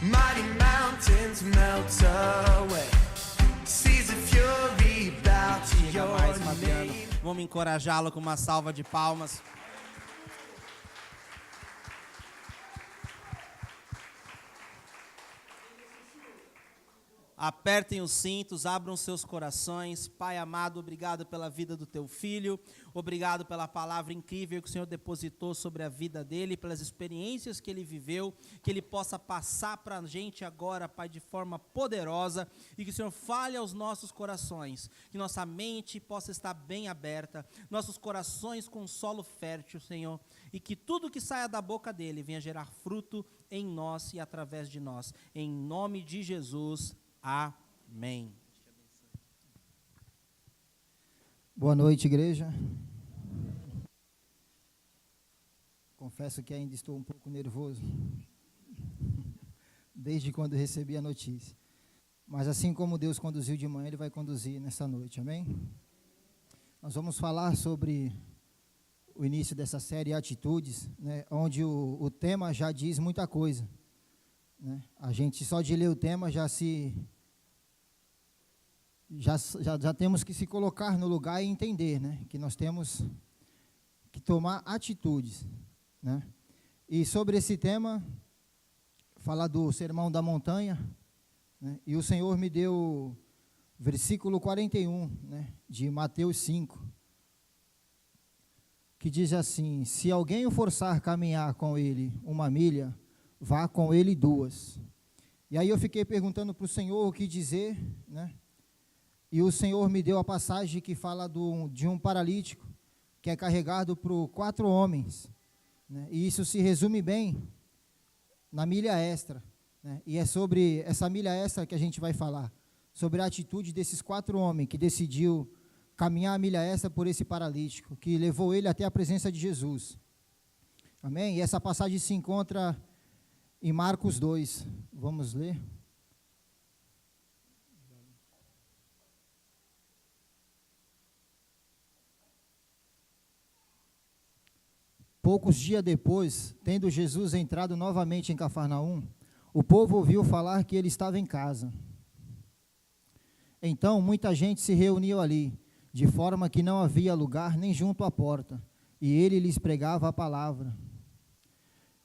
Mighty mountains melt away. Seas of fury bow to Chega your mais, Fabiano. name. Vamos encorajá-lo com uma salva de palmas. Apertem os cintos, abram seus corações. Pai amado, obrigado pela vida do teu filho. Obrigado pela palavra incrível que o Senhor depositou sobre a vida dele, pelas experiências que ele viveu, que ele possa passar para a gente agora, Pai, de forma poderosa, e que o Senhor fale aos nossos corações, que nossa mente possa estar bem aberta, nossos corações com solo fértil, Senhor, e que tudo que saia da boca dele venha gerar fruto em nós e através de nós. Em nome de Jesus, amém. Boa noite, igreja. Confesso que ainda estou um pouco nervoso, desde quando recebi a notícia. Mas assim como Deus conduziu de manhã, Ele vai conduzir nessa noite, amém? Nós vamos falar sobre o início dessa série Atitudes, né, onde o tema já diz muita coisa, né? A gente só de ler o tema já temos que se colocar no lugar e entender, né, que nós temos que tomar atitudes, né? E sobre esse tema, falar do Sermão da Montanha, né, e o Senhor me deu versículo 41, né, de Mateus 5, que diz assim: se alguém o forçar a caminhar com ele 1 milha, vá com ele 2. E aí eu fiquei perguntando para o Senhor o que dizer, né? E o Senhor me deu a passagem que fala de um paralítico que é carregado por 4 homens, né? E isso se resume bem na milha extra, né? E é sobre essa milha extra que a gente vai falar, sobre a atitude desses 4 homens que decidiu caminhar a milha extra por esse paralítico, que levou ele até a presença de Jesus. Amém? E essa passagem se encontra em Marcos 2. Vamos ler. Poucos dias depois, tendo Jesus entrado novamente em Cafarnaum, o povo ouviu falar que ele estava em casa. Então, muita gente se reuniu ali, de forma que não havia lugar nem junto à porta, e ele lhes pregava a palavra.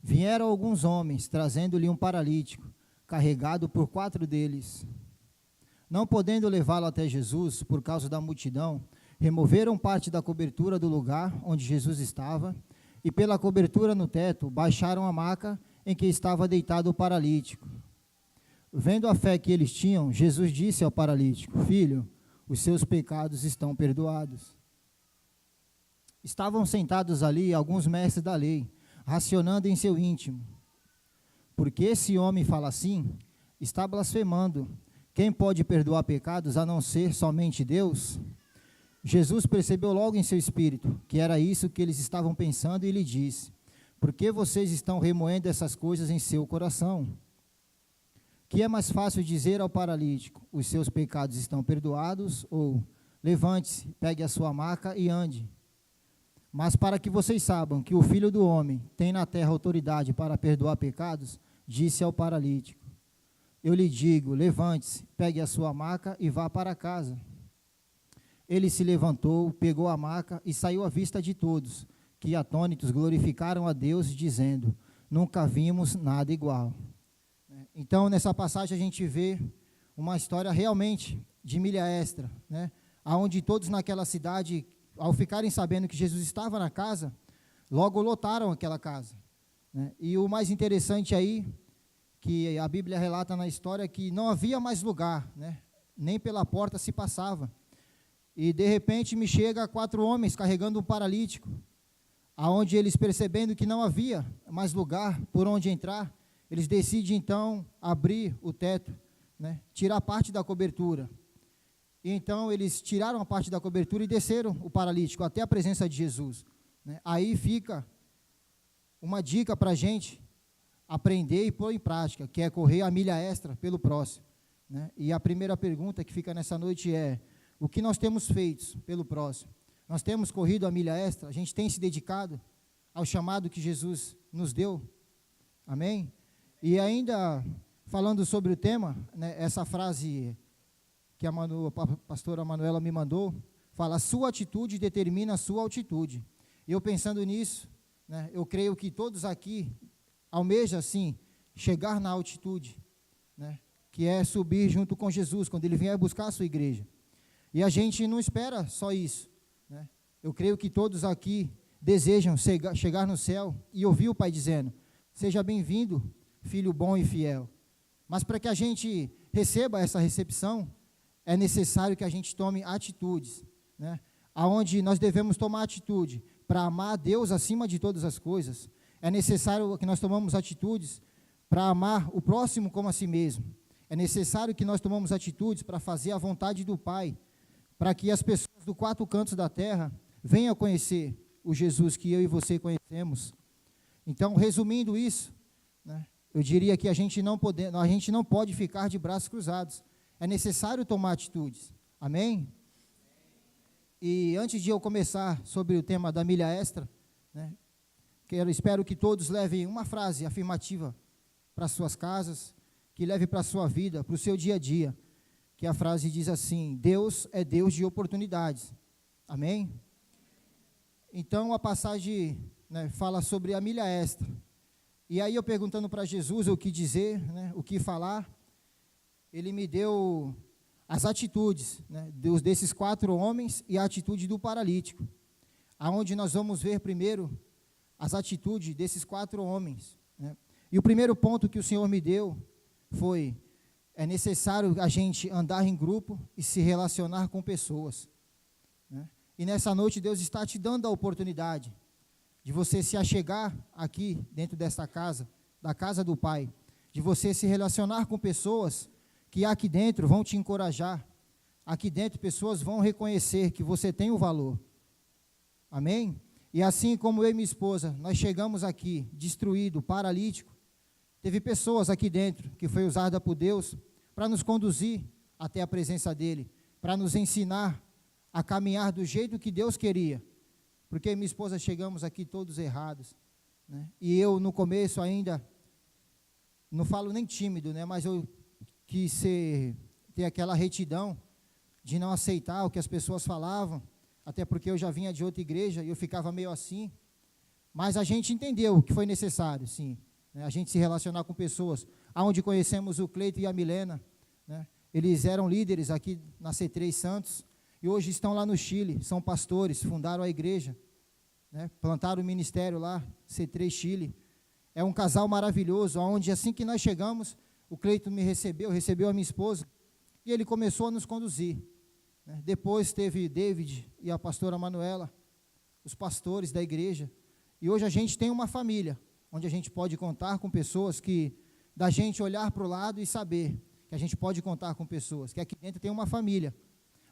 Vieram alguns homens, trazendo-lhe um paralítico, carregado por 4 deles. Não podendo levá-lo até Jesus, por causa da multidão, removeram parte da cobertura do lugar onde Jesus estava, e pela cobertura no teto, baixaram a maca em que estava deitado o paralítico. Vendo a fé que eles tinham, Jesus disse ao paralítico: filho, os seus pecados estão perdoados. Estavam sentados ali alguns mestres da lei, racionando em seu íntimo: porque esse homem fala assim? Está blasfemando. Quem pode perdoar pecados a não ser somente Deus? Jesus percebeu logo em seu espírito que era isso que eles estavam pensando e lhe disse: por que vocês estão remoendo essas coisas em seu coração? Que é mais fácil dizer ao paralítico: os seus pecados estão perdoados, ou levante-se, pegue a sua maca e ande? Mas para que vocês saibam que o Filho do Homem tem na terra autoridade para perdoar pecados, disse ao paralítico: eu lhe digo, levante-se, pegue a sua maca e vá para casa. Ele se levantou, pegou a maca e saiu à vista de todos, que atônitos glorificaram a Deus, dizendo: nunca vimos nada igual. Então, nessa passagem a gente vê uma história realmente de milha extra, né? Onde todos naquela cidade, ao ficarem sabendo que Jesus estava na casa, logo lotaram aquela casa, né? E o mais interessante aí, que a Bíblia relata na história, que não havia mais lugar, né? Nem pela porta se passava. E de repente me chega 4 homens carregando um paralítico, aonde eles, percebendo que não havia mais lugar por onde entrar, eles decidem então abrir o teto, né? Tirar parte da cobertura. E então eles tiraram a parte da cobertura e desceram o paralítico até a presença de Jesus, né? Aí fica uma dica para a gente aprender e pôr em prática, que é correr a milha extra pelo próximo, né? E a primeira pergunta que fica nessa noite é: o que nós temos feito pelo próximo? Nós temos corrido a milha extra? A gente tem se dedicado ao chamado que Jesus nos deu? Amém? E ainda falando sobre o tema, né, essa frase que a pastora Manuela me mandou, fala: sua atitude determina a sua altitude. E eu pensando nisso, né, eu creio que todos aqui almejam, assim, chegar na altitude, né, que é subir junto com Jesus, quando Ele vier buscar a sua igreja. E a gente não espera só isso, né? Eu creio que todos aqui desejam chegar no céu e ouvir o Pai dizendo: seja bem-vindo, filho bom e fiel. Mas para que a gente receba essa recepção, é necessário que a gente tome atitudes, né? Aonde nós devemos tomar atitude para amar a Deus acima de todas as coisas. É necessário que nós tomemos atitudes para amar o próximo como a si mesmo. É necessário que nós tomemos atitudes para fazer a vontade do Pai, para que as pessoas dos quatro cantos da terra venham conhecer o Jesus que eu e você conhecemos. Então, resumindo isso, né, eu diria que a gente não pode ficar de braços cruzados. É necessário tomar atitudes. Amém? E antes de eu começar sobre o tema da milha extra, né, espero que todos levem uma frase afirmativa para suas casas, que leve para a sua vida, para o seu dia a dia, que a frase diz assim: Deus é Deus de oportunidades. Amém? Então a passagem, né, fala sobre a milha extra. E aí eu perguntando para Jesus o que dizer, né, o que falar, Ele me deu as atitudes, né, desses 4 homens e a atitude do paralítico, aonde nós vamos ver primeiro as atitudes desses 4 homens, né. E o primeiro ponto que o Senhor me deu foi: é necessário a gente andar em grupo e se relacionar com pessoas, né? E nessa noite Deus está te dando a oportunidade de você se achegar aqui dentro desta casa, da casa do Pai, de você se relacionar com pessoas que aqui dentro vão te encorajar, aqui dentro pessoas vão reconhecer que você tem o valor. Amém? E assim como eu e minha esposa, nós chegamos aqui destruído, paralítico, teve pessoas aqui dentro que foi usada por Deus para nos conduzir até a presença dEle, para nos ensinar a caminhar do jeito que Deus queria, porque minha esposa chegamos aqui todos errados, né? E eu no começo ainda, não falo nem tímido, né? Mas eu quis ter aquela retidão de não aceitar o que as pessoas falavam, até porque eu já vinha de outra igreja e eu ficava meio assim, mas a gente entendeu que foi necessário, sim, né? A gente se relacionar com pessoas, aonde conhecemos o Cleito e a Milena, né? Eles eram líderes aqui na C3 Santos, e hoje estão lá no Chile, são pastores, fundaram a igreja, né, plantaram o ministério lá, C3 Chile. É um casal maravilhoso, onde assim que nós chegamos, o Cleito me recebeu a minha esposa, e ele começou a nos conduzir, né. Depois teve David e a pastora Manuela, os pastores da igreja, e hoje a gente tem uma família, onde a gente pode contar com pessoas que, da gente olhar para o lado e saber que a gente pode contar com pessoas, que aqui dentro tem uma família.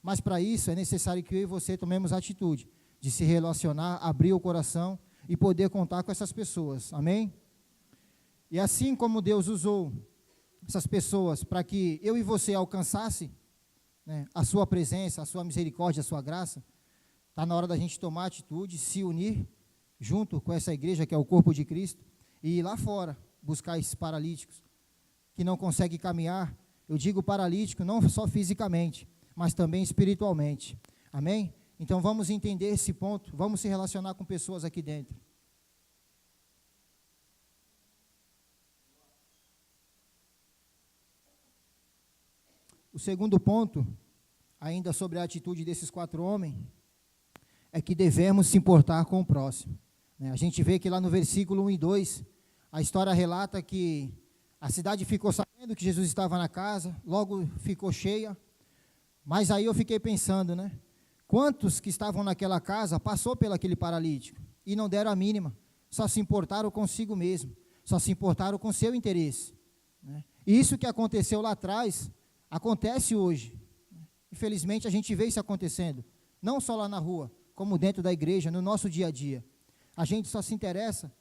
Mas para isso é necessário que eu e você tomemos a atitude de se relacionar, abrir o coração e poder contar com essas pessoas. Amém? E assim como Deus usou essas pessoas para que eu e você alcançasse, né, a sua presença, a sua misericórdia, a sua graça, está na hora da gente tomar atitude, se unir junto com essa igreja que é o corpo de Cristo e ir lá fora buscar esses paralíticos que não conseguem caminhar. Eu digo paralítico não só fisicamente, mas também espiritualmente. Amém? Então vamos entender esse ponto, vamos se relacionar com pessoas aqui dentro. O segundo ponto, ainda sobre a atitude desses 4 homens, é que devemos se importar com o próximo, né? A gente vê que lá no versículo 1 e 2, a história relata que a cidade ficou sabendo que Jesus estava na casa, logo ficou cheia. Mas aí eu fiquei pensando, né? Quantos que estavam naquela casa passou pelo aquele paralítico e não deram a mínima, só se importaram consigo mesmo, só se importaram com seu interesse, né? E isso que aconteceu lá atrás, acontece hoje. Infelizmente a gente vê isso acontecendo, não só lá na rua, como dentro da igreja, no nosso dia a dia. A gente só se interessa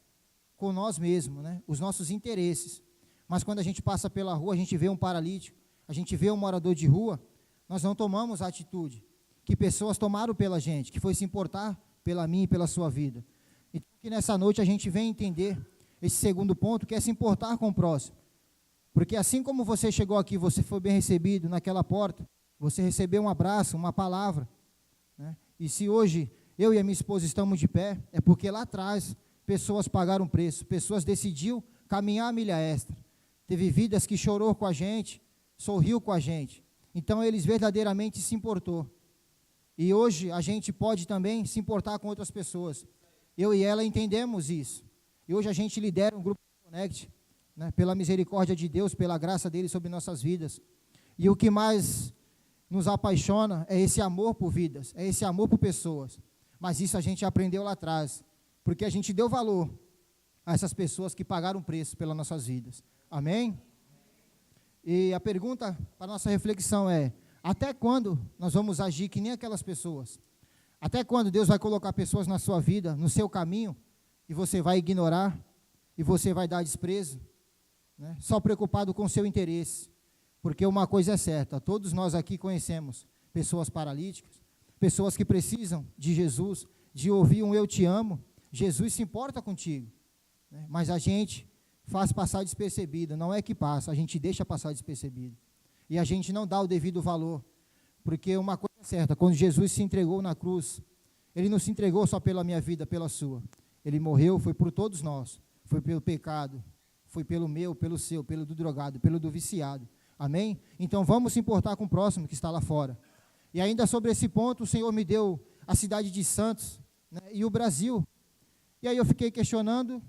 com nós mesmos, né? Os nossos interesses. Mas quando a gente passa pela rua, a gente vê um paralítico, a gente vê um morador de rua, nós não tomamos a atitude que pessoas tomaram pela gente, que foi se importar pela minha e pela sua vida. Então, que nessa noite a gente vem entender esse segundo ponto, que é se importar com o próximo. Porque assim como você chegou aqui, você foi bem recebido naquela porta, você recebeu um abraço, uma palavra, né? E se hoje eu e a minha esposa estamos de pé, é porque lá atrás pessoas pagaram preço, pessoas decidiram caminhar a milha extra. Teve vidas que chorou com a gente, sorriu com a gente. Então eles verdadeiramente se importou. E hoje a gente pode também se importar com outras pessoas. Eu e ela entendemos isso. E hoje a gente lidera um grupo Connect, né, pela misericórdia de Deus, pela graça dele sobre nossas vidas. E o que mais nos apaixona é esse amor por vidas, é esse amor por pessoas. Mas isso a gente aprendeu lá atrás, porque a gente deu valor a essas pessoas que pagaram preço pelas nossas vidas. Amém? E a pergunta para a nossa reflexão é: até quando nós vamos agir que nem aquelas pessoas? Até quando Deus vai colocar pessoas na sua vida, no seu caminho, e você vai ignorar, e você vai dar desprezo, né? Só preocupado com o seu interesse? Porque uma coisa é certa, todos nós aqui conhecemos pessoas paralíticas, pessoas que precisam de Jesus, de ouvir um eu te amo. Jesus se importa contigo, né? Mas a gente faz passar despercebido, não é que passa, a gente deixa passar despercebido. E a gente não dá o devido valor, porque uma coisa é certa, quando Jesus se entregou na cruz, Ele não se entregou só pela minha vida, pela sua. Ele morreu, foi por todos nós, foi pelo pecado, foi pelo meu, pelo seu, pelo do drogado, pelo do viciado. Amém? Então vamos se importar com o próximo que está lá fora. E ainda sobre esse ponto, o Senhor me deu a cidade de Santos, né, e o Brasil. E aí eu fiquei questionando,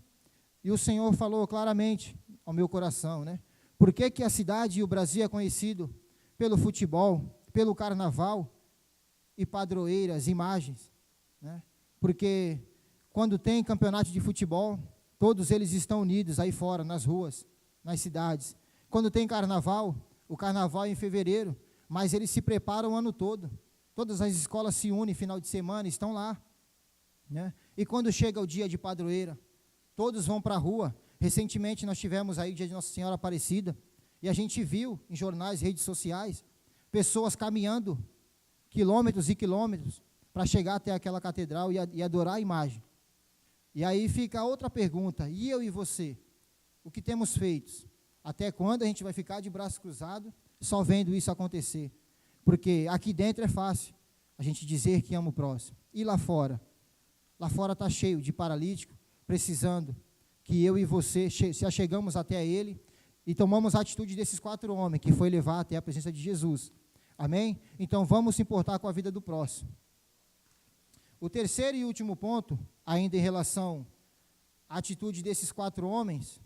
e o Senhor falou claramente ao meu coração, né? Por que que a cidade e o Brasil é conhecido pelo futebol, pelo carnaval e padroeiras, imagens, né? Porque quando tem campeonato de futebol, todos eles estão unidos aí fora, nas ruas, nas cidades. Quando tem carnaval, o carnaval é em fevereiro, mas eles se preparam o ano todo. Todas as escolas se unem final de semana, estão lá, né? E quando chega o dia de padroeira, todos vão para a rua. Recentemente nós tivemos aí o dia de Nossa Senhora Aparecida, e a gente viu em jornais, redes sociais, pessoas caminhando quilômetros e quilômetros para chegar até aquela catedral e adorar a imagem. E aí fica outra pergunta: e eu e você? O que temos feito? Até quando a gente vai ficar de braço cruzado só vendo isso acontecer? Porque aqui dentro é fácil a gente dizer que ama o próximo. E lá fora? Lá fora está cheio de paralítico, precisando que eu e você se achegamos até ele e tomamos a atitude desses 4 homens, que foi levar até a presença de Jesus. Amém? Então vamos se importar com a vida do próximo. O terceiro e último ponto, ainda em relação à atitude desses 4 homens,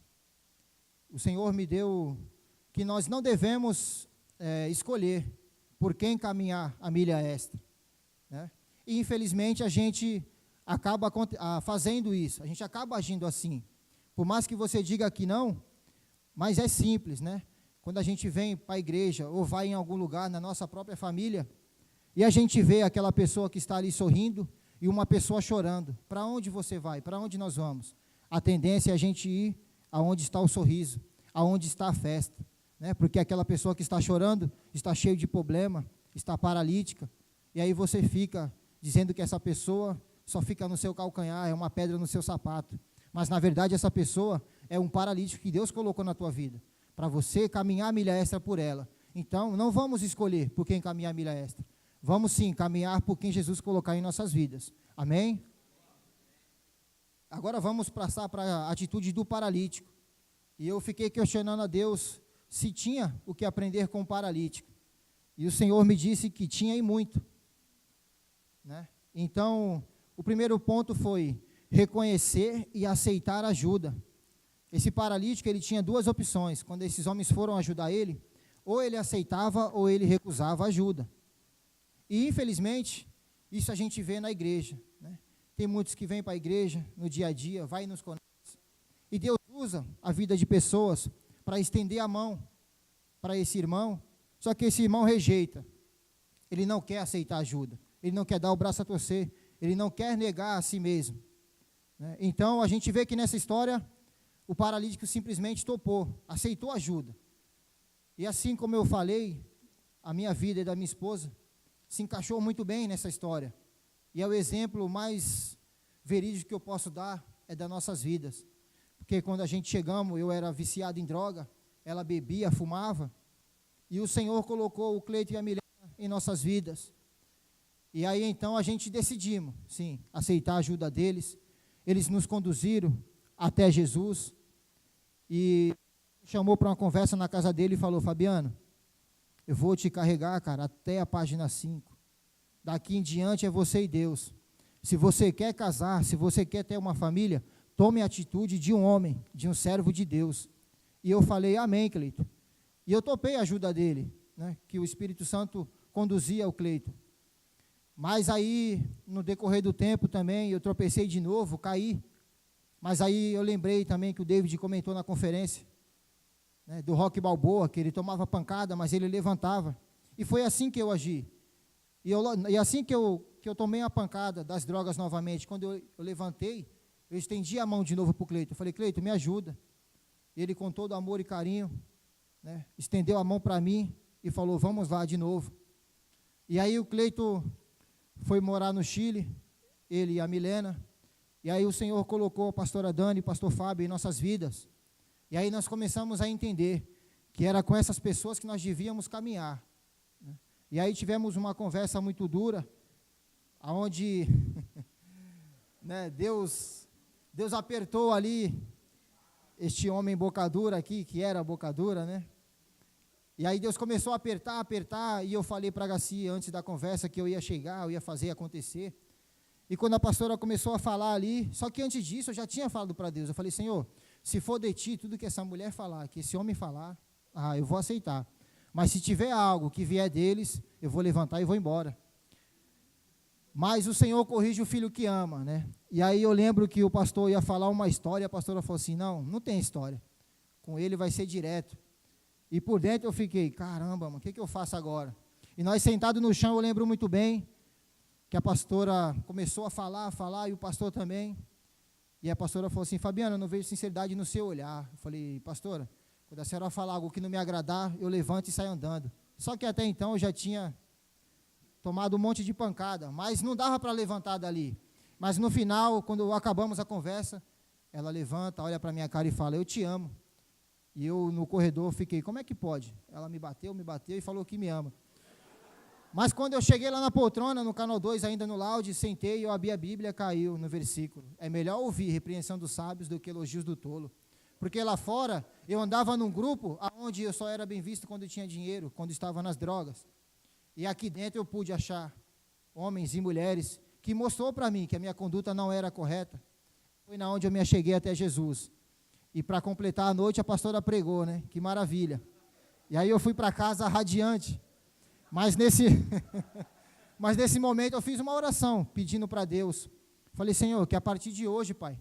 o Senhor me deu que nós não devemos escolher por quem caminhar a milha extra, né? E infelizmente a gente acaba fazendo isso, a gente acaba agindo assim. Por mais que você diga que não, mas é simples, né? Quando a gente vem para a igreja ou vai em algum lugar na nossa própria família e a gente vê aquela pessoa que está ali sorrindo e uma pessoa chorando, para onde você vai? Para onde nós vamos? A tendência é a gente ir aonde está o sorriso, aonde está a festa, né? Porque aquela pessoa que está chorando está cheia de problema, está paralítica, e aí você fica dizendo que essa pessoa só fica no seu calcanhar, é uma pedra no seu sapato. Mas, na verdade, essa pessoa é um paralítico que Deus colocou na tua vida, para você caminhar a milha extra por ela. Então, não vamos escolher por quem caminhar a milha extra. Vamos, sim, caminhar por quem Jesus colocar em nossas vidas. Amém? Agora vamos passar para a atitude do paralítico. E eu fiquei questionando a Deus se tinha o que aprender com o paralítico. E o Senhor me disse que tinha e muito, né? Então, o primeiro ponto foi reconhecer e aceitar ajuda. Esse paralítico, ele tinha 2 opções. Quando esses homens foram ajudar ele, ou ele aceitava ou ele recusava ajuda. E infelizmente, isso a gente vê na igreja, né? Tem muitos que vêm para a igreja no dia a dia, vai nos conecta. E Deus usa a vida de pessoas para estender a mão para esse irmão, só que esse irmão rejeita. Ele não quer aceitar ajuda, ele não quer dar o braço a torcer, ele não quer negar a si mesmo, né? Então, a gente vê que nessa história, o paralítico simplesmente topou, aceitou ajuda. E assim como eu falei, a minha vida e da minha esposa se encaixou muito bem nessa história. E é o exemplo mais verídico que eu posso dar, é das nossas vidas. Porque quando a gente chegamos, eu era viciado em droga, ela bebia, fumava, e o Senhor colocou o Cleiton e a Milena em nossas vidas. E aí então a gente decidimos, sim, aceitar a ajuda deles. Eles nos conduziram até Jesus e chamou para uma conversa na casa dele e falou: Fabiano, eu vou te carregar, cara, até a página 5. Daqui em diante é você e Deus. Se você quer casar, se você quer ter uma família, tome a atitude de um homem, de um servo de Deus. E eu falei: amém, Cleiton. E eu topei a ajuda dele, né, que o Espírito Santo conduzia o Cleiton. Mas aí, no decorrer do tempo também, eu tropecei de novo, caí. Mas aí eu lembrei também que o David comentou na conferência, né, do Rock Balboa, que ele tomava pancada, mas ele levantava. E foi assim que eu agi. E assim que eu tomei a pancada das drogas novamente, quando eu levantei, eu estendi a mão de novo para o Cleiton. Eu falei: Cleiton, me ajuda. E ele, com todo amor e carinho, né, estendeu a mão para mim e falou: vamos lá de novo. E aí o Cleiton foi morar no Chile, ele e a Milena. E aí o Senhor colocou a pastora Dani e o pastor Fábio em nossas vidas. E aí nós começamos a entender que era com essas pessoas que nós devíamos caminhar, né? E aí tivemos uma conversa muito dura, onde né, Deus apertou ali este homem bocadura aqui, que era bocadura, né? E aí Deus começou a apertar, e eu falei para a Gaci antes da conversa que eu ia chegar, eu ia fazer acontecer. E quando a pastora começou a falar ali, só que antes disso eu já tinha falado para Deus, eu falei: Senhor, se for de ti, tudo que essa mulher falar, que esse homem falar, eu vou aceitar. Mas se tiver algo que vier deles, eu vou levantar e vou embora. Mas o Senhor corrige o filho que ama, né? E aí eu lembro que o pastor ia falar uma história, a pastora falou assim: não tem história, com ele vai ser direto. E por dentro eu fiquei: caramba, mano, o que eu faço agora? E nós sentados no chão, eu lembro muito bem, que a pastora começou a falar, e o pastor também. E a pastora falou assim: Fabiano, eu não vejo sinceridade no seu olhar. Eu falei: pastora, quando a senhora falar algo que não me agradar, eu levanto e saio andando. Só que até então eu já tinha tomado um monte de pancada, mas não dava para levantar dali. Mas no final, quando acabamos a conversa, ela levanta, olha para a minha cara e fala: eu te amo. E eu no corredor fiquei: como é que pode? Ela me bateu e falou que me ama. Mas quando eu cheguei lá na poltrona, no canal 2, ainda no loud, sentei, eu abri a Bíblia, caiu no versículo: é melhor ouvir repreensão dos sábios do que elogios do tolo. Porque lá fora, eu andava num grupo onde eu só era bem visto quando tinha dinheiro, quando estava nas drogas. E aqui dentro eu pude achar homens e mulheres que mostrou para mim que a minha conduta não era correta. Foi na onde eu me acheguei até Jesus. E para completar a noite, a pastora pregou, né? Que maravilha. E aí eu fui para casa radiante. Mas nesse momento eu fiz uma oração, pedindo para Deus. Falei: Senhor, que a partir de hoje, Pai,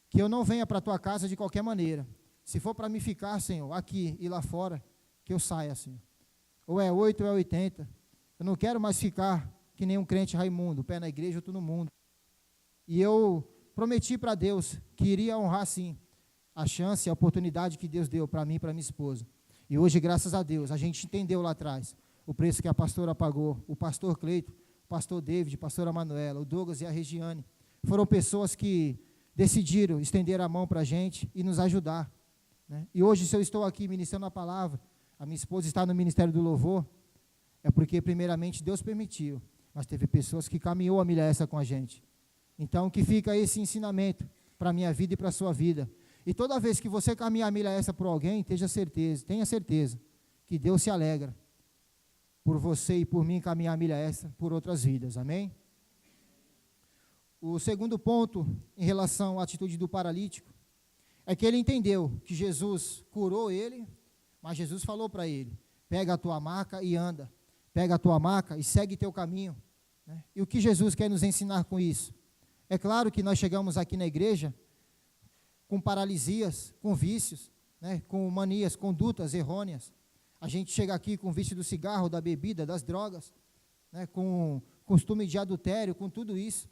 que eu não venha para a tua casa de qualquer maneira. Se for para me ficar, Senhor, aqui e lá fora, que eu saia, Senhor. Ou é 8 ou é 80. Eu não quero mais ficar que nem um crente Raimundo, pé na igreja, outro no mundo. E eu prometi para Deus que iria honrar, sim, a chance, a oportunidade que Deus deu para mim e para minha esposa. E hoje, graças a Deus, a gente entendeu lá atrás o preço que a pastora pagou. O pastor Cleiton, o pastor David, a pastora Manuela, o Douglas e a Regiane, foram pessoas que decidiram estender a mão para a gente e nos ajudar, né? E hoje, se eu estou aqui ministrando a palavra, a minha esposa está no Ministério do Louvor, é porque primeiramente Deus permitiu, mas teve pessoas que caminhou a milha essa com a gente. Então, que fica esse ensinamento para a minha vida e para a sua vida. E toda vez que você caminhar a milha essa por alguém, tenha certeza que Deus se alegra por você e por mim caminhar a milha essa por outras vidas, amém? O segundo ponto, em relação à atitude do paralítico, é que ele entendeu que Jesus curou ele, mas Jesus falou para ele: pega a tua maca e anda, pega a tua maca e segue teu caminho, né? E o que Jesus quer nos ensinar com isso? É claro que nós chegamos aqui na igreja com paralisias, com vícios, né? Com manias, condutas errôneas. A gente chega aqui com o vício do cigarro, da bebida, das drogas, né? Com costume de adultério, com tudo isso.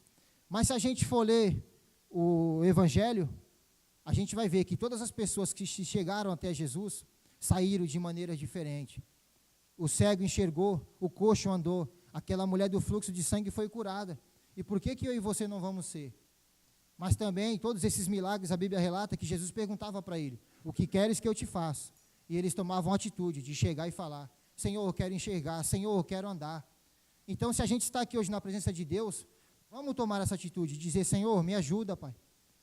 Mas se a gente for ler o Evangelho, a gente vai ver que todas as pessoas que chegaram até Jesus saíram de maneira diferente. O cego enxergou, o coxo andou, aquela mulher do fluxo de sangue foi curada. E por que eu e você não vamos ser? Mas também, todos esses milagres, a Bíblia relata que Jesus perguntava para ele: o que queres que eu te faça? E eles tomavam a atitude de chegar e falar: Senhor, eu quero enxergar, Senhor, eu quero andar. Então, se a gente está aqui hoje na presença de Deus, vamos tomar essa atitude, de dizer: Senhor, me ajuda, Pai.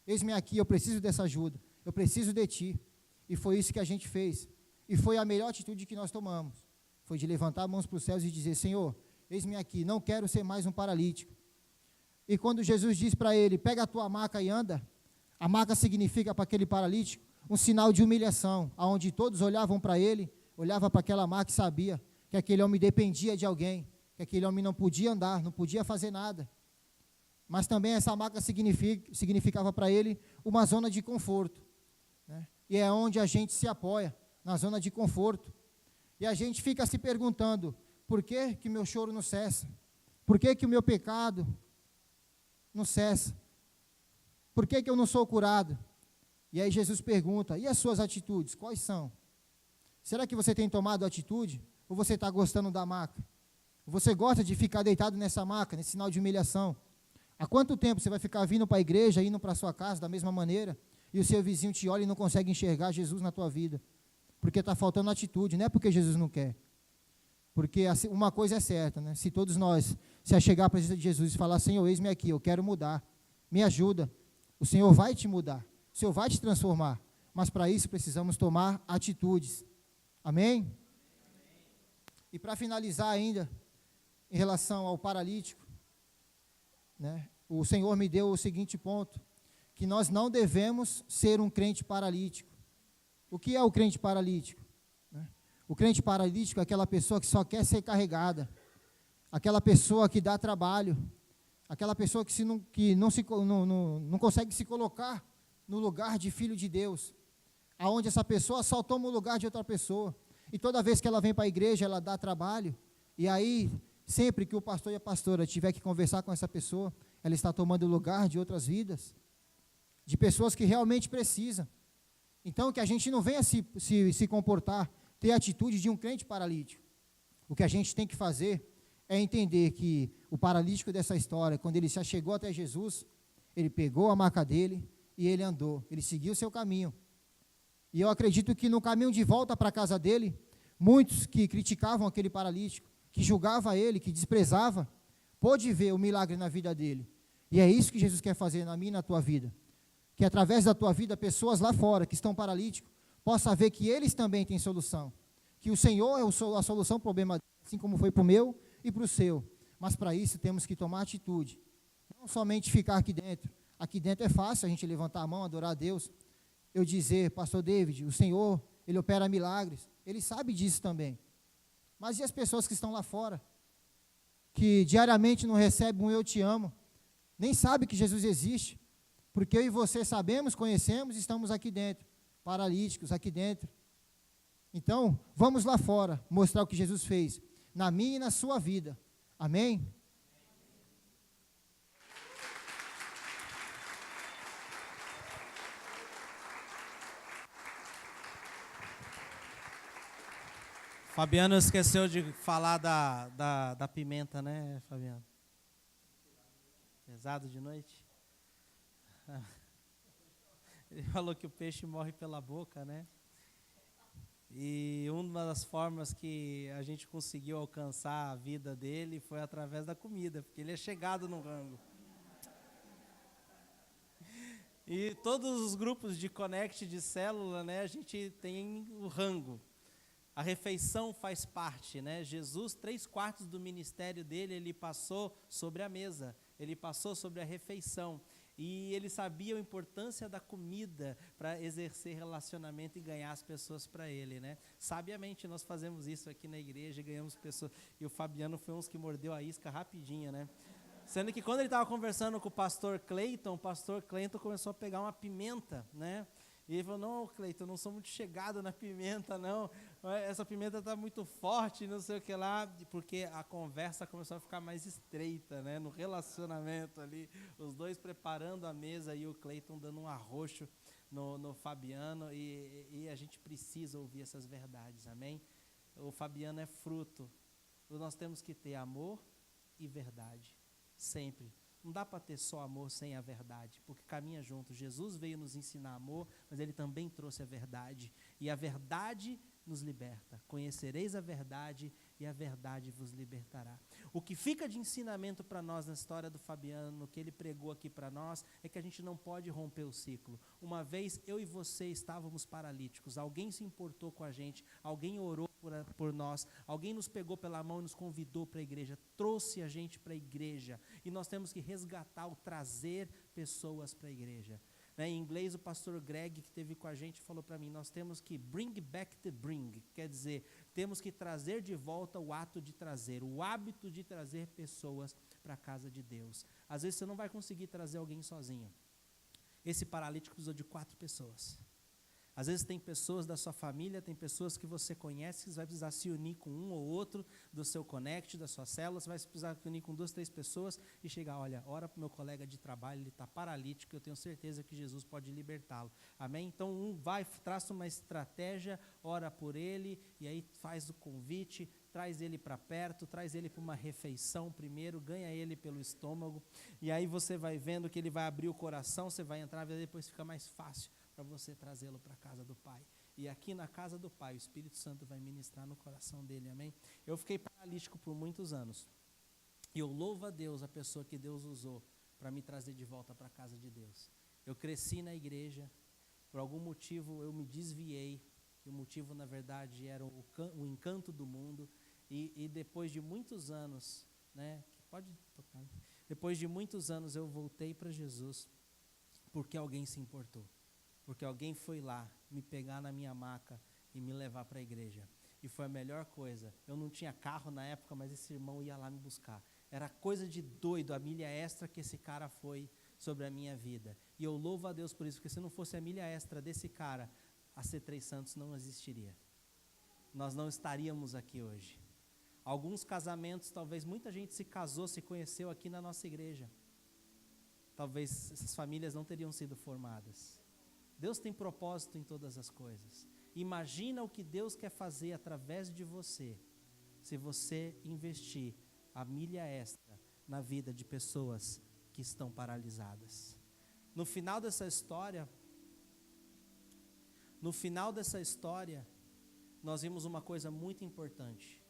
Eis-me aqui, eu preciso dessa ajuda, eu preciso de Ti. E foi isso que a gente fez. E foi a melhor atitude que nós tomamos. Foi de levantar as mãos para os céus e dizer: Senhor, eis-me aqui, não quero ser mais um paralítico. E quando Jesus diz para ele: pega a tua maca e anda, a maca significa para aquele paralítico um sinal de humilhação, aonde todos olhavam para ele, olhavam para aquela maca e sabia que aquele homem dependia de alguém, que aquele homem não podia andar, não podia fazer nada. Mas também essa maca significava para ele uma zona de conforto, né? E é onde a gente se apoia, na zona de conforto. E a gente fica se perguntando: por que que meu choro não cessa? Por que que o meu pecado não cessa? Por que que eu não sou curado? E aí Jesus pergunta: e as suas atitudes, quais são? Será que você tem tomado atitude? Ou você está gostando da maca? Você gosta de ficar deitado nessa maca, nesse sinal de humilhação? Há quanto tempo você vai ficar vindo para a igreja, indo para a sua casa da mesma maneira, e o seu vizinho te olha e não consegue enxergar Jesus na tua vida? Porque está faltando atitude, não é porque Jesus não quer. Porque uma coisa é certa, né? Se todos nós se achegar à presença de Jesus e falar: Senhor, eis-me aqui, eu quero mudar, me ajuda, o Senhor vai te mudar, o Senhor vai te transformar, mas para isso precisamos tomar atitudes. Amém? E para finalizar ainda, em relação ao paralítico, né, o Senhor me deu o seguinte ponto: que nós não devemos ser um crente paralítico. O que é o crente paralítico? Né? O crente paralítico é aquela pessoa que só quer ser carregada, aquela pessoa que dá trabalho, aquela pessoa que não consegue se colocar no lugar de filho de Deus, aonde essa pessoa só toma o lugar de outra pessoa, e toda vez que ela vem para a igreja, ela dá trabalho, e aí, sempre que o pastor e a pastora tiver que conversar com essa pessoa, ela está tomando o lugar de outras vidas, de pessoas que realmente precisam. Então, que a gente não venha se comportar, ter a atitude de um crente paralítico. O que a gente tem que fazer é entender que o paralítico dessa história, quando ele se achegou até Jesus, ele pegou a maca dele e ele andou, ele seguiu o seu caminho. E eu acredito que no caminho de volta para a casa dele, muitos que criticavam aquele paralítico, que julgava ele, que desprezava, pôde ver o milagre na vida dele. E é isso que Jesus quer fazer na minha e na tua vida. Que através da tua vida, pessoas lá fora que estão paralíticos, possam ver que eles também têm solução. Que o Senhor é a solução para o problema, assim como foi para o meu e para o seu. Mas para isso temos que tomar atitude. Não somente ficar aqui dentro. Aqui dentro é fácil a gente levantar a mão, adorar a Deus. Eu dizer: pastor David, o Senhor, Ele opera milagres. Ele sabe disso também. Mas e as pessoas que estão lá fora? Que diariamente não recebem um eu te amo? Nem sabem que Jesus existe. Porque eu e você sabemos, conhecemos e estamos aqui dentro. Paralíticos aqui dentro. Então, vamos lá fora mostrar o que Jesus fez na minha e na sua vida. Amém? Fabiano esqueceu de falar da pimenta, né, Fabiano? Pesado de noite? Ele falou que o peixe morre pela boca, né? E uma das formas que a gente conseguiu alcançar a vida dele foi através da comida, porque ele é chegado no rango. E todos os grupos de Connect de célula, né, a gente tem o rango. A refeição faz parte, né? Jesus, 3/4 do ministério dele, ele passou sobre a mesa, ele passou sobre a refeição. E ele sabia a importância da comida para exercer relacionamento e ganhar as pessoas para ele, né? Sabiamente nós fazemos isso aqui na igreja e ganhamos pessoas. E o Fabiano foi um dos que mordeu a isca rapidinho, né? Sendo que quando ele estava conversando com o pastor Cleiton começou a pegar uma pimenta, né? E ele falou: não, Cleiton, eu não sou muito chegado na pimenta, não. Essa pimenta está muito forte, não sei o que lá. Porque a conversa começou a ficar mais estreita, né? No relacionamento ali. Os dois preparando a mesa e o Cleiton dando um arroxo no Fabiano. E a gente precisa ouvir essas verdades, amém? O Fabiano é fruto. Nós temos que ter amor e verdade, sempre. Não dá para ter só amor sem a verdade, porque caminha junto. Jesus veio nos ensinar amor, mas ele também trouxe a verdade. E a verdade nos liberta. Conhecereis a verdade e a verdade vos libertará. O que fica de ensinamento para nós na história do Fabiano, no que ele pregou aqui para nós, é que a gente não pode romper o ciclo. Uma vez eu e você estávamos paralíticos, alguém se importou com a gente, alguém orou por nós, alguém nos pegou pela mão e nos convidou para a igreja, trouxe a gente para a igreja, e nós temos que resgatar o trazer pessoas para a igreja. Em inglês, o pastor Greg, que esteve com a gente, falou para mim, nós temos que bring back the bring, quer dizer, temos que trazer de volta o ato de trazer, o hábito de trazer pessoas para a casa de Deus. Às vezes você não vai conseguir trazer alguém sozinho. Esse paralítico precisou de 4 pessoas. Às vezes tem pessoas da sua família, tem pessoas que você conhece, que você vai precisar se unir com um ou outro do seu connect, da sua célula, você vai precisar se unir com 2, 3 pessoas e chegar, olha, ora para o meu colega de trabalho, ele está paralítico, eu tenho certeza que Jesus pode libertá-lo. Amém? Então vai, traça uma estratégia, ora por ele, e aí faz o convite, traz ele para perto, traz ele para uma refeição primeiro, ganha ele pelo estômago, e aí você vai vendo que ele vai abrir o coração, você vai entrar, e depois fica mais fácil para você trazê-lo para a casa do Pai. E aqui na casa do Pai, o Espírito Santo vai ministrar no coração dele, amém? Eu fiquei paralítico por muitos anos. E eu louvo a Deus, a pessoa que Deus usou para me trazer de volta para a casa de Deus. Eu cresci na igreja, por algum motivo eu me desviei, e o motivo, na verdade, era o encanto do mundo. E depois de muitos anos, né? Pode tocar. Depois de muitos anos eu voltei para Jesus, porque alguém se importou. Porque alguém foi lá me pegar na minha maca e me levar para a igreja. E foi a melhor coisa. Eu não tinha carro na época, mas esse irmão ia lá me buscar. Era coisa de doido, a milha extra que esse cara foi sobre a minha vida. E eu louvo a Deus por isso, porque se não fosse a milha extra desse cara, a C3 Santos não existiria. Nós não estaríamos aqui hoje. Alguns casamentos, talvez muita gente se casou, se conheceu aqui na nossa igreja. Talvez essas famílias não teriam sido formadas. Deus tem propósito em todas as coisas. Imagina o que Deus quer fazer através de você, se você investir a milha extra na vida de pessoas que estão paralisadas. No final dessa história, nós vimos uma coisa muito importante.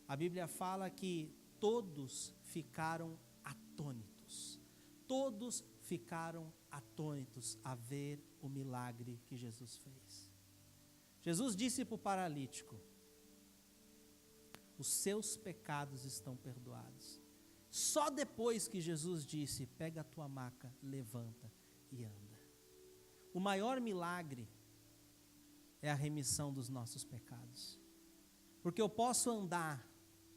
A Bíblia fala que todos ficaram atônitos. Todos ficaram atônitos a ver o milagre que Jesus fez. Jesus disse para o paralítico: os seus pecados estão perdoados. Só depois que Jesus disse: pega a tua maca, levanta e anda. O maior milagre é a remissão dos nossos pecados. Porque eu posso andar,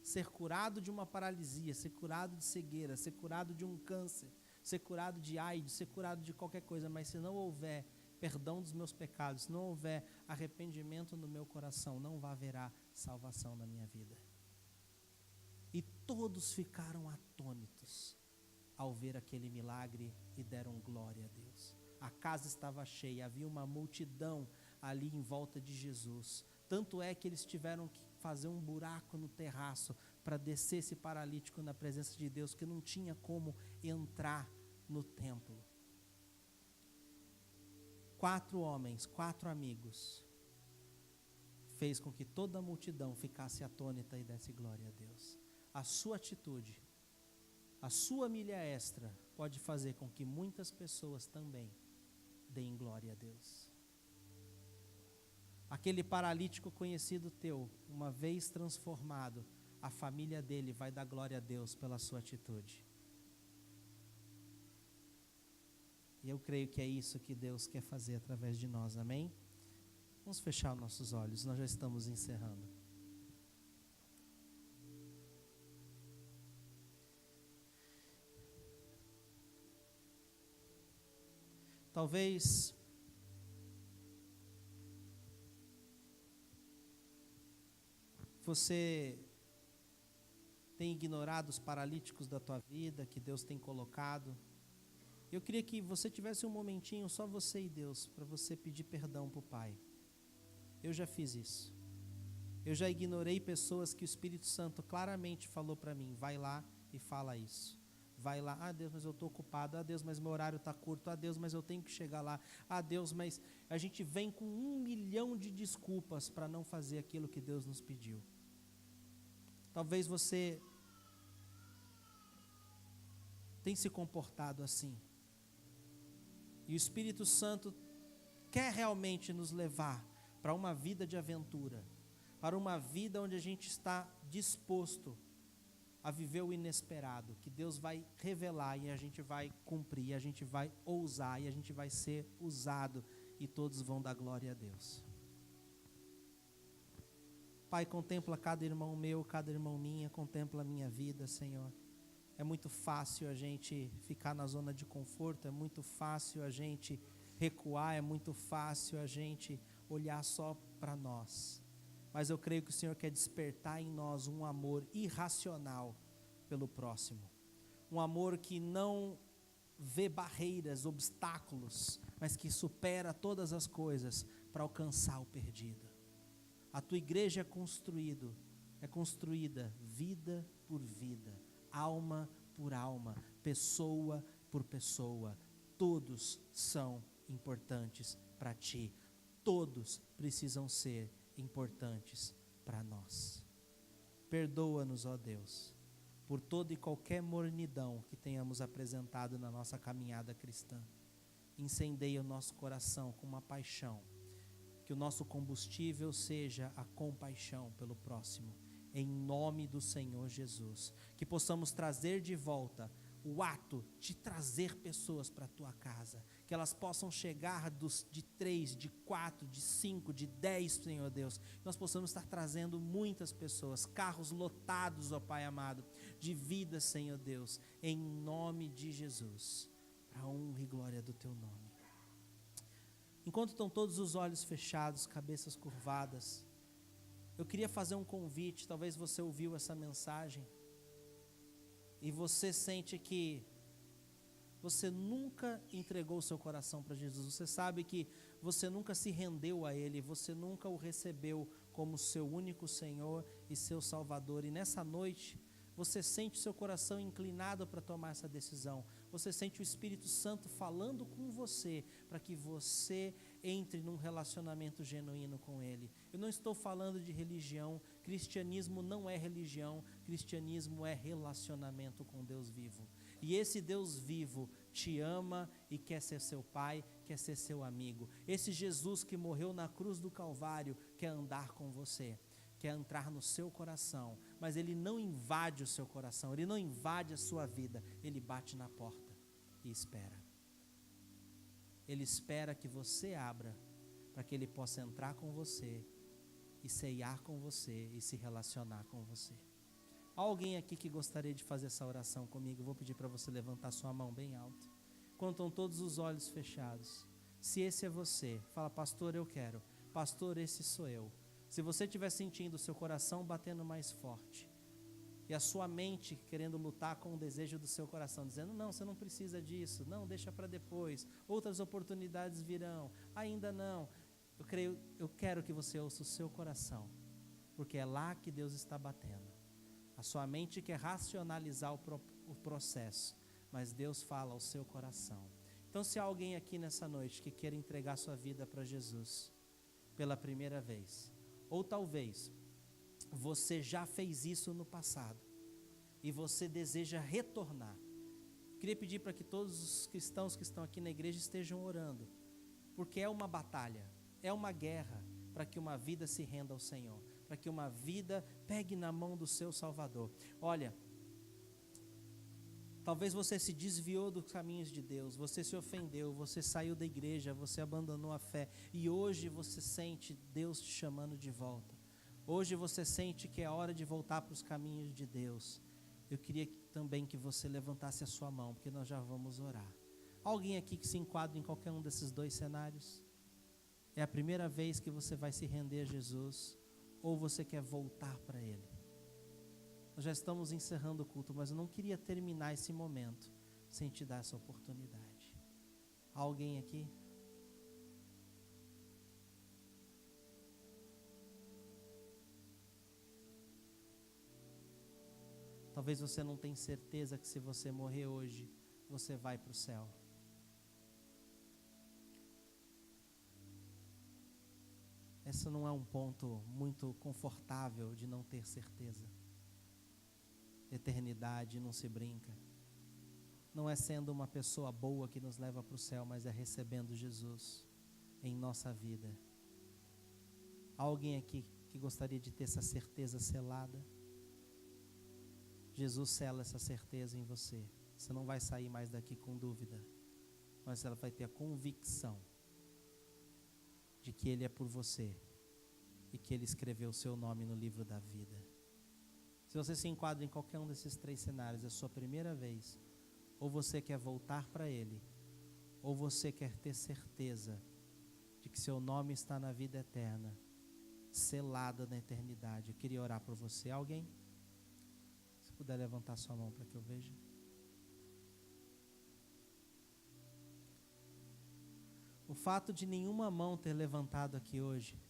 ser curado de uma paralisia, ser curado de cegueira, ser curado de um câncer, ser curado de AIDS, ser curado de qualquer coisa, mas se não houver perdão dos meus pecados, se não houver arrependimento no meu coração, não haverá salvação na minha vida. E todos ficaram atônitos ao ver aquele milagre e deram glória a Deus. A casa estava cheia, havia uma multidão ali em volta de Jesus. Tanto é que eles tiveram que fazer um buraco no terraço para descer esse paralítico na presença de Deus, que não tinha como entrar no templo. 4 homens, 4 amigos, fez com que toda a multidão ficasse atônita e desse glória a Deus. A sua atitude, a sua milha extra pode fazer com que muitas pessoas também deem glória a Deus. Aquele paralítico conhecido teu, uma vez transformado, a família dele vai dar glória a Deus pela sua atitude. E eu creio que é isso que Deus quer fazer através de nós, amém? Vamos fechar nossos olhos, nós já estamos encerrando. Talvez você tenha ignorado os paralíticos da tua vida, que Deus tem colocado. Eu queria que você tivesse um momentinho, só você e Deus, para você pedir perdão para o Pai. Eu já fiz isso. Eu já ignorei pessoas que o Espírito Santo claramente falou para mim: vai lá e fala isso. vai lá, ah Deus, mas eu estou ocupado, ah Deus, mas meu horário está curto, ah Deus, mas eu tenho que chegar lá, ah Deus, mas a gente vem com 1 milhão de desculpas para não fazer aquilo que Deus nos pediu. Talvez você tenha se comportado assim, e o Espírito Santo quer realmente nos levar para uma vida de aventura, para uma vida onde a gente está disposto a viver o inesperado, que Deus vai revelar e a gente vai cumprir, a gente vai ousar e a gente vai ser usado e todos vão dar glória a Deus. Pai, contempla cada irmão meu, cada irmão minha, contempla a minha vida, Senhor. É muito fácil a gente ficar na zona de conforto, é muito fácil a gente recuar, é muito fácil a gente olhar só para nós. Mas eu creio que o Senhor quer despertar em nós um amor irracional pelo próximo. Um amor que não vê barreiras, obstáculos, mas que supera todas as coisas para alcançar o perdido. A tua igreja é construída vida por vida, alma por alma, pessoa por pessoa. Todos são importantes para ti. Todos precisam ser importantes para nós. Perdoa-nos, ó Deus, por toda e qualquer mornidão que tenhamos apresentado na nossa caminhada cristã. Incendeia o nosso coração com uma paixão, que o nosso combustível seja a compaixão pelo próximo, em nome do Senhor Jesus. Que possamos trazer de volta o ato de trazer pessoas para a tua casa, que elas possam chegar de 3, de 4, de 5, de 10, Senhor Deus, nós possamos estar trazendo muitas pessoas, carros lotados, ó Pai amado, de vida, Senhor Deus, em nome de Jesus, para a honra e glória do teu nome. Enquanto estão todos os olhos fechados, cabeças curvadas, eu queria fazer um convite. Talvez você ouviu essa mensagem e você sente que você nunca entregou o seu coração para Jesus. Você sabe que você nunca se rendeu a Ele, você nunca o recebeu como seu único Senhor e seu Salvador. E nessa noite, você sente o seu coração inclinado para tomar essa decisão. Você sente o Espírito Santo falando com você para que você entre num relacionamento genuíno com Ele. Eu não estou falando de religião. Cristianismo não é religião. Cristianismo é relacionamento com Deus vivo. E esse Deus vivo te ama e quer ser seu pai, quer ser seu amigo. Esse Jesus que morreu na cruz do Calvário quer andar com você, quer entrar no seu coração, mas Ele não invade o seu coração, Ele não invade a sua vida, Ele bate na porta e espera. Ele espera que você abra, para que Ele possa entrar com você, e ceiar com você, e se relacionar com você. Há alguém aqui que gostaria de fazer essa oração comigo? Eu vou pedir para você levantar sua mão bem alto, quando estão todos os olhos fechados. Se esse é você, fala: pastor, eu quero. Pastor, esse sou eu. Se você estiver sentindo o seu coração batendo mais forte e a sua mente querendo lutar com o desejo do seu coração, dizendo: não, você não precisa disso, não, deixa para depois, outras oportunidades virão, ainda não. Eu quero que você ouça o seu coração, porque é lá que Deus está batendo. A sua mente quer racionalizar o processo, mas Deus fala ao seu coração. Então, se há alguém aqui nessa noite que queira entregar sua vida para Jesus pela primeira vez, ou talvez você já fez isso no passado e você deseja retornar, queria pedir para que todos os cristãos que estão aqui na igreja estejam orando, porque é uma batalha, é uma guerra para que uma vida se renda ao Senhor, para que uma vida pegue na mão do seu Salvador. Olha, talvez você se desviou dos caminhos de Deus, você se ofendeu, você saiu da igreja, você abandonou a fé, e hoje você sente Deus te chamando de volta. Hoje você sente que é hora de voltar para os caminhos de Deus. Eu queria também que você levantasse a sua mão, porque nós já vamos orar. Alguém aqui que se enquadra em qualquer um desses dois cenários? É a primeira vez que você vai se render a Jesus, ou você quer voltar para Ele? Nós já estamos encerrando o culto, mas eu não queria terminar esse momento sem te dar essa oportunidade. Há alguém aqui? Talvez você não tenha certeza que se você morrer hoje, você vai para o céu. Esse não é um ponto muito confortável de não ter certeza. Eternidade não se brinca. Não é sendo uma pessoa boa que nos leva para o céu, mas é recebendo Jesus em nossa vida. Há alguém aqui que gostaria de ter essa certeza selada? Jesus sela essa certeza em você. Você não vai sair mais daqui com dúvida, mas ela vai ter a convicção de que Ele é por você e que Ele escreveu o seu nome no livro da vida. Se você se enquadra em qualquer um desses 3 cenários, é a sua primeira vez, ou você quer voltar para Ele, ou você quer ter certeza de que seu nome está na vida eterna, selada na eternidade. Eu queria orar por você. Alguém? Se puder levantar sua mão para que eu veja. O fato de nenhuma mão ter levantado aqui hoje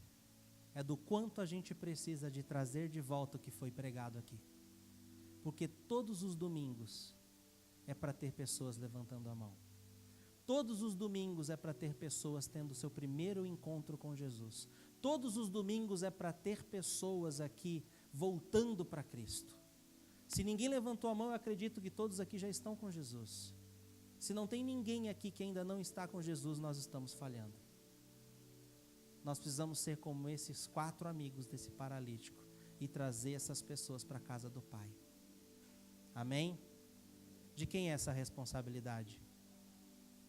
é do quanto a gente precisa de trazer de volta o que foi pregado aqui. Porque todos os domingos é para ter pessoas levantando a mão. Todos os domingos é para ter pessoas tendo seu primeiro encontro com Jesus. Todos os domingos é para ter pessoas aqui voltando para Cristo. Se ninguém levantou a mão, eu acredito que todos aqui já estão com Jesus. Se não tem ninguém aqui que ainda não está com Jesus, nós estamos falhando. Nós precisamos ser como esses 4 amigos desse paralítico e trazer essas pessoas para a casa do Pai. Amém? De quem é essa responsabilidade?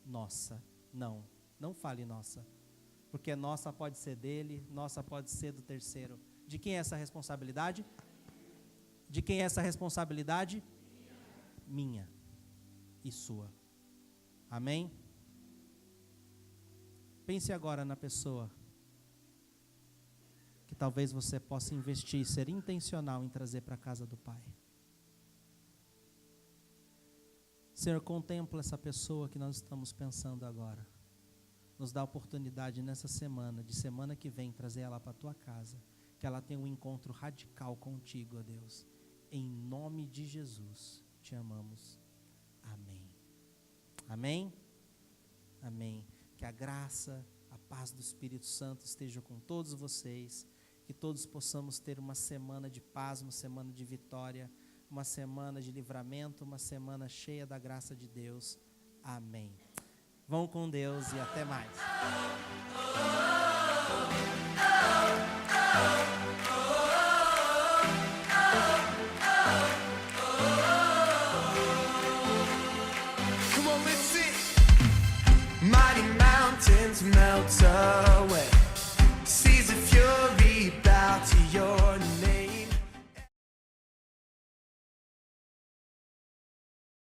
Nossa. Não fale nossa. Porque nossa pode ser dele, nossa pode ser do terceiro. De quem é essa responsabilidade? De quem é essa responsabilidade? Minha e sua. Amém? Pense agora na pessoa que talvez você possa investir, ser intencional em trazer para a casa do Pai. Senhor, contempla essa pessoa que nós estamos pensando agora. Nos dá a oportunidade nessa semana, de semana que vem, trazer ela para a tua casa. Que ela tenha um encontro radical contigo, ó Deus. Em nome de Jesus, te amamos. Amém. Amém? Amém. Que a graça, a paz do Espírito Santo esteja com todos vocês. Que todos possamos ter uma semana de paz, uma semana de vitória, uma semana de livramento, uma semana cheia da graça de Deus. Amém. Vão com Deus e até mais.